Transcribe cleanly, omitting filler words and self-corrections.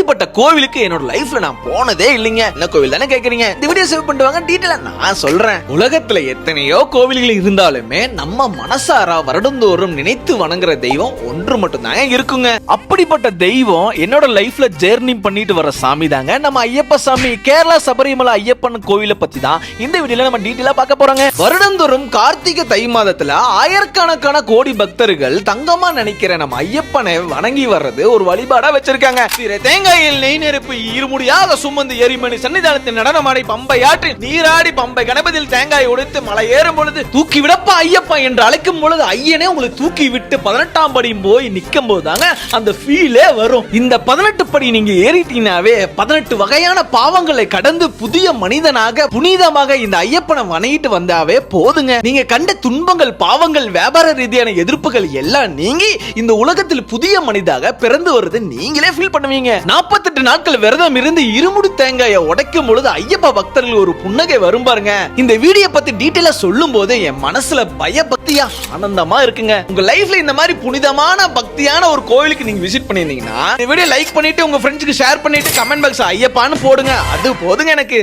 அப்படிப்பட்ட கோவிலுக்கு என்னோட லைஃப்ல நான் போனதே இல்லைங்க. என்ன கோவில் தானே கேக்குறீங்க? இந்த வீடியோ சேவ் பண்ணிட்டு வாங்க, டீடைலா நான் சொல்றேன். உலகத்துல எத்தனையோ கோவில்கள் இருந்தாலுமே நம்ம மனசாரா வருடந்தோறும் நினைத்து வணங்குற தெய்வம் ஒன்று மட்டும் தாங்க இருக்குங்க. அப்படிப்பட்ட தெய்வம் என்னோட லைஃப்ல ஜெர்னி பண்ணிட்டு வர சாமி தாங்க நம்ம ஐயப்ப சாமி. கேரளா சபரிமலை ஐயப்பன் கோவிலை பத்தி தான் இந்த வீடியோல நம்ம டீடைலா பார்க்க போறோங்க. வருடந்தோறும் கார்த்திகை தை மாதத்துல ஆயிரக்கணக்கான கோடி பக்தர்கள் தங்கமா நினைக்கிற நம்ம ஐயப்பனை வணங்கி வர்றது ஒரு வழிபாடா வச்சிருக்காங்க. தேங்காயில் நெய் நெருப்பு இருமுடியாக சுமந்து எரிமணி சன்னிதானத்தில் நடனமாடி பம்பை ஆற்றி நீராடி பம்பை கணபதியில் தேங்காய் உடைத்து மலை ஏறும் பொழுது தூக்கி விடப்பா ஐயப்பா என்று அழைக்கும் பொழுது ஐயனே உங்களை தூக்கி விட்டு 18ஆம் படி போய் நிற்கும் போதுதாங்க அந்த ஃபீலே வரும். இந்த 18 படி நீங்க ஏறிட்டீங்கனாவே 18 வகையான பாவங்களை கடந்து புதிய மனிதனாக புனிதமாக இந்த ஐயப்பனை வணங்கிட்டு வந்தாவே போதுங்க. நீங்க கண்ட துன்பங்கள் பாவங்கள் வியாபார ரீதியான எதிர்ப்புகள் எல்லாம் நீங்கி இந்த உலகத்தில் புதிய மனிதாக பிறந்து வருது நீங்களே ஃபீல் பண்ணுவீங்க. 48 நாட்கள் விரதம் இருந்து இருமுடி தேங்காயை உடைக்கும் பொழுது ஐயப்ப பக்தர்கள் ஒரு புன்னகை வரும் பாருங்க. இந்த வீடியோ பத்தி டீடைலா சொல்லும் போது என் மனசுல பயபக்தியா ஆனந்தமா இருக்குங்க. உங்க லைஃப்ல இந்த மாதிரி புனிதமான பக்தியான ஒரு கோவிலுக்கு நீங்க விசிட் பண்ணிருந்தீங்கன்னா இந்த வீடியோ லைக் பண்ணிட்டு உங்க ஃப்ரெண்ட்ஸ்க்கு ஷேர் பண்ணிட்டு கமெண்ட் பாக்ஸ் ஐயப்பான்னு போடுங்க. அது போதுங்க எனக்கு.